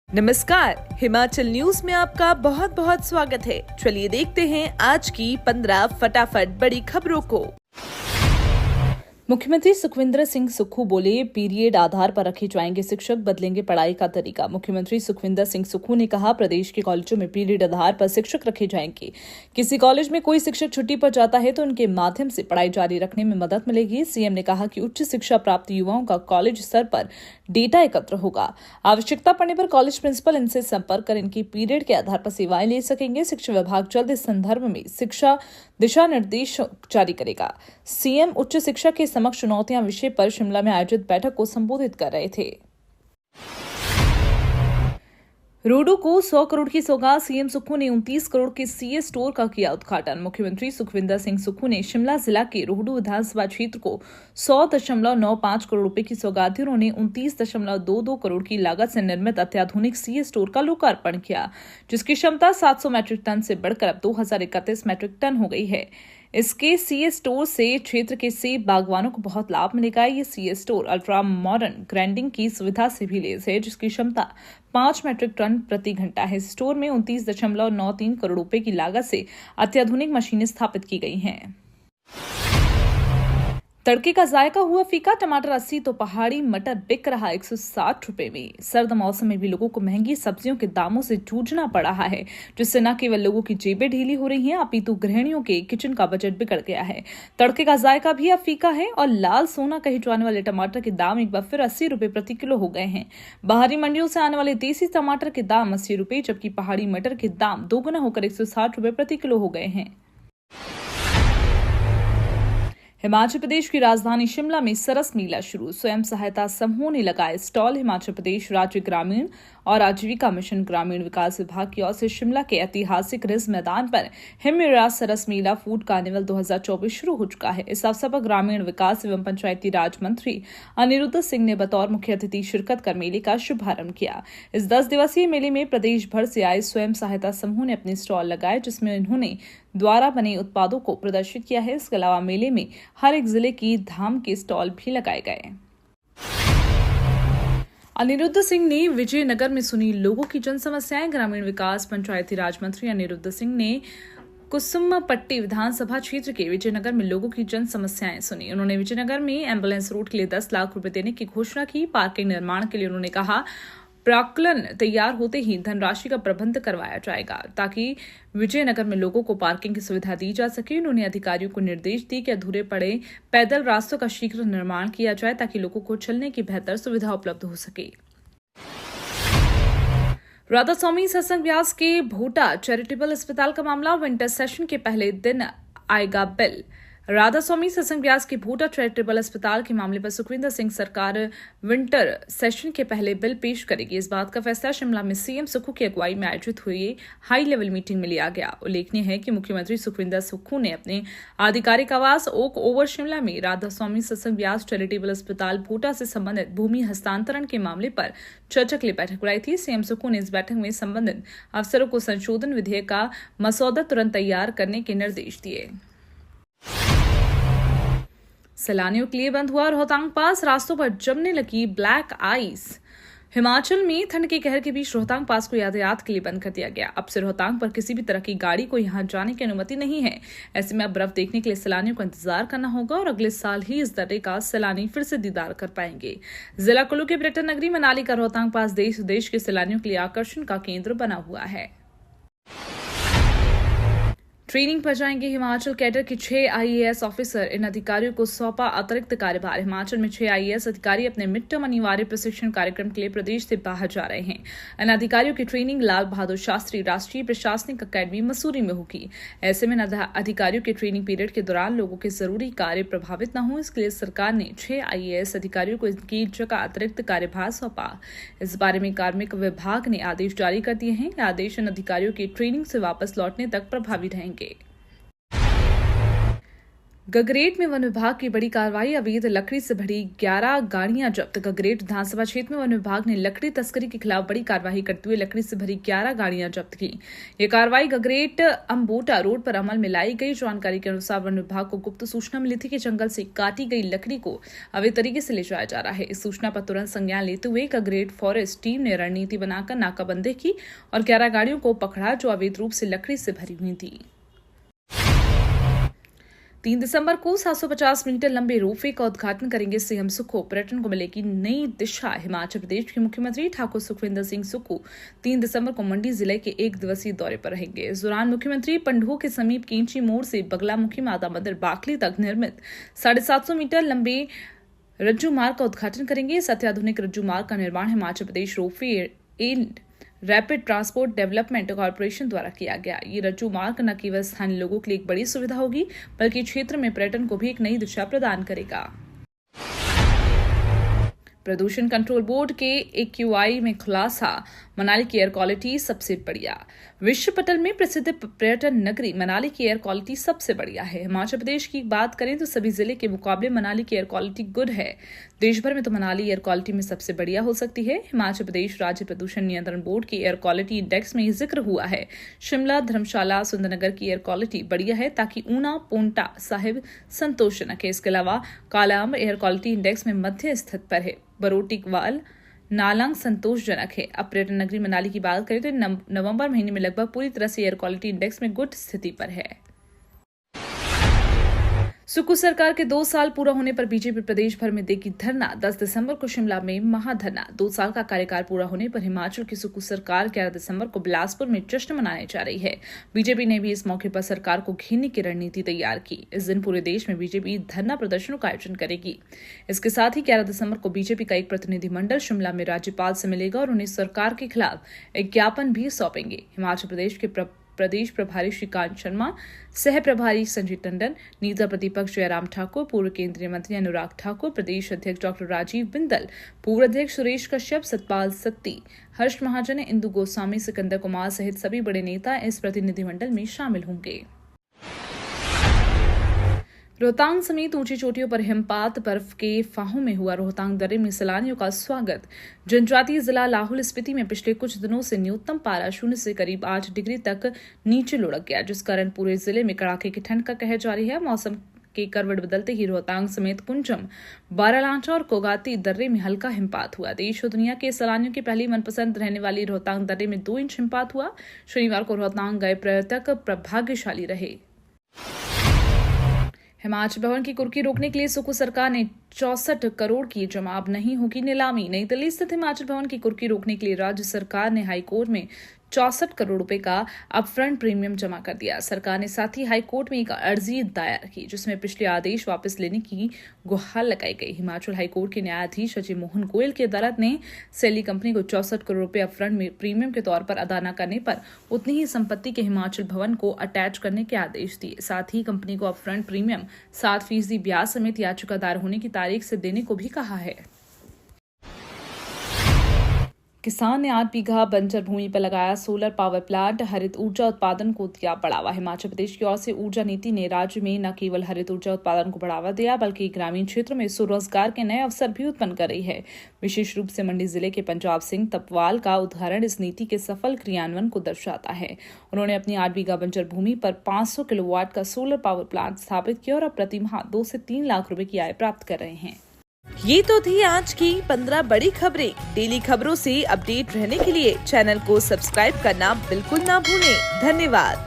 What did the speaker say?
नमस्कार, हिमाचल न्यूज में आपका बहुत बहुत स्वागत है। चलिए देखते हैं आज की 15 फटाफट बड़ी खबरों को। मुख्यमंत्री सुखविंदर सिंह सुक्खू बोले, पीरियड आधार पर रखे जाएंगे शिक्षक, बदलेंगे पढ़ाई का तरीका। मुख्यमंत्री सुखविंदर सिंह सुक्खू ने कहा, प्रदेश के कॉलेजों में पीरियड आधार पर शिक्षक रखे जाएंगे। किसी कॉलेज में कोई शिक्षक छुट्टी पर जाता है तो उनके माध्यम से पढ़ाई जारी रखने में मदद मिलेगी। सीएम ने कहा कि उच्च शिक्षा प्राप्त युवाओं का कॉलेज स्तर पर डेटा एकत्र होगा। आवश्यकता पड़ने पर कॉलेज प्रिंसिपल इनसे संपर्क कर इनकी पीरियड के आधार पर सेवाएं ले सकेंगे। शिक्षा विभाग जल्द इस संदर्भ में शिक्षा दिशा निर्देश जारी करेगा। सीएम उच्च शिक्षा के समक्ष चुनौतियां विषय पर शिमला में आयोजित बैठक को संबोधित कर रहे थे। रोडो को 100 करोड़ की सौगात, सीएम सुक्खू ने 29 करोड़ के सीए स्टोर का किया उद्घाटन। मुख्यमंत्री सुखविंदर सिंह सुक्खू ने शिमला जिला के रोहडू विधानसभा क्षेत्र को 100.95 करोड़ रुपए की सौगात दी। उन्होंने 29.22 करोड़ की लागत से निर्मित अत्याधुनिक सीए स्टोर का लोकार्पण किया, जिसकी क्षमता 700 मैट्रिक टन से बढ़कर अब 2031 मैट्रिक टन हो गई है। इसके सीए स्टोर से क्षेत्र के सेब बागवानों को बहुत लाभ मिलेगा। ये CA store ultra modern grinding की सुविधा से भी लैस है, जिसकी क्षमता 5 मैट्रिक टन प्रति घंटा है। स्टोर में 29.93 करोड़ रुपए की लागत से अत्याधुनिक मशीनें स्थापित की गई हैं। तड़के का जायका हुआ फीका, टमाटर 80 तो पहाड़ी मटर बिक रहा 160 रुपए में। सर्द मौसम में भी लोगों को महंगी सब्जियों के दामों से जूझना पड़ रहा है, जिससे न केवल लोगों की जेबें ढीली हो रही हैं, अपितु गृहिणियों के किचन का बजट बिगड़ गया है। तड़के का जायका भी अब फीका है और लाल सोना कहे जाने वाले टमाटर के दाम एक बार फिर 80 रुपए प्रति किलो हो गए हैं। बाहरी मंडियों से आने वाले देसी टमाटर के दाम 80 रुपए, जबकि पहाड़ी मटर के दाम दोगुना होकर 160 रुपए प्रति किलो हो गए हैं। हिमाचल प्रदेश की राजधानी शिमला में सरस मेला शुरू, स्वयं सहायता समूहों ने लगाए स्टॉल। हिमाचल प्रदेश राज्य ग्रामीण और आजीविका मिशन ग्रामीण विकास विभाग की ओर से शिमला के ऐतिहासिक रिज मैदान पर हिमराज सरस मेला फूड कार्निवल 2024 शुरू हो चुका है। इस अवसर पर ग्रामीण विकास एवं पंचायती राज मंत्री अनिरुद्ध सिंह ने बतौर मुख्य अतिथि शिरकत कर मेले का शुभारंभ किया। इस 10 दिवसीय मेले में प्रदेश भर से आए स्वयं सहायता समूह ने अपने स्टॉल लगाए, जिसमें उन्होंने द्वारा बने उत्पादों को प्रदर्शित किया है। इसके अलावा मेले में हर एक जिले की धाम के स्टॉल भी लगाए गए। अनिरुद्ध सिंह ने विजयनगर में सुनी लोगों की जन समस्याएं। ग्रामीण विकास पंचायती राज मंत्री अनिरुद्ध सिंह ने कुसुम्पट्टी विधानसभा क्षेत्र के विजयनगर में लोगों की जन समस्याएं सुनी। उन्होंने विजयनगर में एम्बुलेंस रूट के लिए 10 लाख रुपए देने की घोषणा की। पार्किंग निर्माण के लिए उन्होंने कहा, प्राक्कलन तैयार होते ही धनराशि का प्रबंध करवाया जाएगा, ताकि विजयनगर में लोगों को पार्किंग की सुविधा दी जा सके। उन्होंने अधिकारियों को निर्देश दिए कि अधूरे पड़े पैदल रास्तों का शीघ्र निर्माण किया जाए, ताकि लोगों को चलने की बेहतर सुविधा उपलब्ध हो सके। राधा स्वामी सत्संग व्यास के भोटा चैरिटेबल अस्पताल का मामला, विंटर सेशन के पहले दिन आएगा बिल। राधा स्वामी सत्संग व्यास के भोटा चैरिटेबल अस्पताल के मामले पर सुखविंदर सिंह सरकार विंटर सेशन के पहले बिल पेश करेगी। इस बात का फैसला शिमला में सीएम सुक्खू की अगुवाई में आयोजित हुई हाई लेवल मीटिंग में लिया गया। उल्लेखनीय है कि मुख्यमंत्री सुखविंदर सुक्खू ने अपने आधिकारिक आवास ओक ओवर शिमला में राधा स्वामी सत्संग व्यास चैरिटेबल अस्पताल भोटा से संबंधित भूमि हस्तांतरण के मामले पर चर्चा के लिए बैठक बुलाई थी। सीएम सुक्खू ने इस बैठक में संबंधित अफसरों को संशोधन विधेयक का मसौदा तुरंत तैयार करने के निर्देश दिए। सैलानियों के लिए बंद हुआ रोहतांग पास, रास्तों पर जमने लगी ब्लैक आइस। हिमाचल में ठंड के कहर के बीच रोहतांग पास को यातायात के लिए बंद कर दिया गया। अब से रोहतांग पर किसी भी तरह की गाड़ी को यहां जाने की अनुमति नहीं है। ऐसे में अब बर्फ देखने के लिए सैलानियों को इंतजार करना होगा और अगले साल ही इस दर्रे का सैलानी फिर से दीदार कर पाएंगे। जिला कुल्लू के पर्यटन नगरी मनाली का रोहतांग पास देश विदेश के सैलानियों के लिए आकर्षण का केंद्र बना हुआ है। ट्रेनिंग पर जाएंगे हिमाचल कैडर के 6 आईएएस ऑफिसर, इन अधिकारियों को सौंपा अतिरिक्त कार्यभार। हिमाचल में 6 आईएएस अधिकारी अपने मिड टर्म अनिवार्य प्रशिक्षण कार्यक्रम के लिए प्रदेश से बाहर जा रहे हैं। इन अधिकारियों की ट्रेनिंग लाल बहादुर शास्त्री राष्ट्रीय प्रशासनिक अकेडमी मसूरी में होगी। ऐसे में अधिकारियों के ट्रेनिंग पीरियड के दौरान लोगों के जरूरी कार्य प्रभावित न हो, इसके लिए सरकार ने 6 आईएएस अधिकारियों को इनकी जगह अतिरिक्त कार्यभार सौंपा। इस बारे में कार्मिक विभाग ने आदेश जारी कर दिए हैं। आदेश इन अधिकारियों की ट्रेनिंग से वापस लौटने तक प्रभावी रहेंगे। गगरेट में वन विभाग की बड़ी कार्रवाई, अवैध लकड़ी से भरी 11 गाड़ियां जब्त। गगरेट विधानसभा क्षेत्र में वन विभाग ने लकड़ी तस्करी के खिलाफ बड़ी कार्रवाई करते हुए लकड़ी से भरी 11 गाड़ियां जब्त की। ये कार्रवाई गगरेट अम्बोटा रोड पर अमल में लाई गई। जानकारी के अनुसार वन विभाग को गुप्त सूचना मिली थी कि जंगल से काटी गई लकड़ी को अवैध तरीके से ले जाया जा रहा है। इस सूचना पर तुरंत संज्ञान लेते हुए गगरेट फॉरेस्ट टीम ने रणनीति बनाकर नाकाबंदी की और 11 गाड़ियों को पकड़ा जो अवैध रूप से लकड़ी से भरी हुई थी। 3 दिसंबर को 750 मीटर लंबे रोपवे का उद्घाटन करेंगे सीएम सुक्खू। पर्यटन को मिलेगी नई दिशा। हिमाचल प्रदेश के मुख्यमंत्री ठाकुर सुखविंदर सिंह सुक्खू 3 दिसंबर को मंडी जिले के 1 दिवसीय दौरे पर रहेंगे। इस दौरान मुख्यमंत्री पंडोह के समीप केंची मोड़ से बगलामुखी माता मंदिर बाकली तक निर्मित 750 मीटर लंबे रज्जू मार्ग का उद्घाटन करेंगे। इस अत्याधुनिक रज्जू मार्ग का निर्माण Himachal Pradesh ropeway and rapid transport development corporation द्वारा किया गया। ये रज्जू मार्ग न केवल स्थानीय लोगों के लिए एक बड़ी सुविधा होगी बल्कि क्षेत्र में पर्यटन को भी एक नई दिशा प्रदान करेगा। प्रदूषण कंट्रोल बोर्ड के AQI में खुलासा, मनाली की एयर क्वालिटी सबसे बढ़िया। विश्व पटल में प्रसिद्ध पर्यटन नगरी मनाली की एयर क्वालिटी सबसे बढ़िया है। हिमाचल प्रदेश की बात करें तो सभी जिले के मुकाबले मनाली की एयर क्वालिटी गुड है। देश भर में तो मनाली एयर क्वालिटी में सबसे बढ़िया हो सकती है। हिमाचल प्रदेश राज्य प्रदूषण नियंत्रण बोर्ड के एयर क्वालिटी इंडेक्स में जिक्र हुआ है। शिमला, धर्मशाला, सुंदरनगर की एयर क्वालिटी बढ़िया है, ताकि ऊना, पोंटा साहिब संतोषजनक है। इसके अलावा कालाअंब एयर क्वालिटी इंडेक्स में मध्य स्थित पर है। बरोटीवाल, नालांग संतोषजनक है। अब पर्यटन नगरी मनाली की बात करें तो नवंबर महीने में लगभग पूरी तरह से एयर क्वालिटी इंडेक्स में गुड स्थिति पर है। सुक्खू सरकार के 2 साल पूरा होने पर बीजेपी प्रदेश भर में देगी धरना। 10 दिसंबर को शिमला में महाधरना। 2 साल का कार्यकाल पूरा होने पर हिमाचल की सुक्खू सरकार 11 दिसंबर को बिलासपुर में जश्न मनाने जा रही है। बीजेपी ने भी इस मौके पर सरकार को घेरने की रणनीति तैयार की। इस दिन पूरे देश में बीजेपी धरना प्रदर्शनों का आयोजन करेगी। इसके साथ ही 11 दिसंबर को बीजेपी का एक प्रतिनिधिमंडल शिमला में राज्यपाल से मिलेगा और उन्हें सरकार के खिलाफ एक ज्ञापन भी सौंपेंगे। हिमाचल प्रदेश के प्रदेश प्रभारी श्रीकांत शर्मा, सह प्रभारी संजय टंडन, नेता प्रतिपक्ष जयराम ठाकुर, पूर्व केंद्रीय मंत्री अनुराग ठाकुर, प्रदेश अध्यक्ष डॉक्टर राजीव बिंदल, पूर्व अध्यक्ष सुरेश कश्यप, सतपाल सत्ती, हर्ष महाजन, इंदु गोस्वामी, सिकंदर कुमार सहित सभी बड़े नेता इस प्रतिनिधिमंडल में शामिल होंगे। रोहतांग समेत ऊंची चोटियों पर हिमपात, बर्फ के फाहों में हुआ रोहतांग दर्रे में सैलानियों का स्वागत। जनजातीय जिला लाहौल स्पीति में पिछले कुछ दिनों से न्यूनतम पारा 0 से करीब 8 डिग्री तक नीचे लुढ़क गया, जिस कारण पूरे जिले में कड़ाके की ठंड का कहर जारी है। मौसम के करवट बदलते ही रोहतांग समेत कुंजम, बारालांचा और कोगाती दर्रे में हल्का हिमपात हुआ। देश और दुनिया के सैलानियों की पहली मनपसंद रहने वाली रोहतांग दर्रे में 2 इंच हिमपात हुआ। शनिवार को रोहतांग गए पर्यटक भाग्यशाली रहे। हिमाचल भवन की कुर्की रोकने के लिए सुक्खू सरकार ने 64 करोड़ की जमा, अब नहीं होगी नीलामी। नई दिल्ली स्थित हिमाचल भवन की कुर्की रोकने के लिए राज्य सरकार ने हाईकोर्ट में 64 करोड़ रुपए का अपफ्रंट प्रीमियम जमा कर दिया। सरकार ने साथ ही हाईकोर्ट में एक अर्जी दायर की जिसमें पिछले आदेश वापस लेने की गुहार लगाई गई। हिमाचल हाईकोर्ट के न्यायाधीश अजय मोहन गोयल की अदालत ने सैली कंपनी को 64 करोड़ रुपए अपफ्रंट प्रीमियम के तौर पर अदा न करने पर उतनी ही संपत्ति के हिमाचल भवन को अटैच करने के आदेश दिए। साथ ही कंपनी को अपफ्रंट प्रीमियम 7% ब्याज समेत याचिका दायर होने की तारीख से देने को भी कहा है। किसान ने 8 बीघा बंजर भूमि पर लगाया सोलर पावर प्लांट, हरित ऊर्जा उत्पादन को दिया बढ़ावा। हिमाचल प्रदेश की ओर से ऊर्जा नीति ने राज्य में न केवल हरित ऊर्जा उत्पादन को बढ़ावा दिया बल्कि ग्रामीण क्षेत्रों में स्वरोजगार के नए अवसर भी उत्पन्न कर रही है। विशेष रूप से मंडी जिले के पंजाब सिंह तपवाल का उदाहरण इस नीति के सफल क्रियान्वयन को दर्शाता है। उन्होंने अपनी 8 बीघा बंजर भूमि पर 500 किलोवाट का सोलर पावर प्लांट स्थापित किया और अब प्रतिमाह 2 से 3 लाख रुपए की आय प्राप्त कर रहे हैं। ये तो थी आज की 15 बड़ी खबरें। डेली खबरों से अपडेट रहने के लिए चैनल को सब्सक्राइब करना बिल्कुल ना भूलें। धन्यवाद।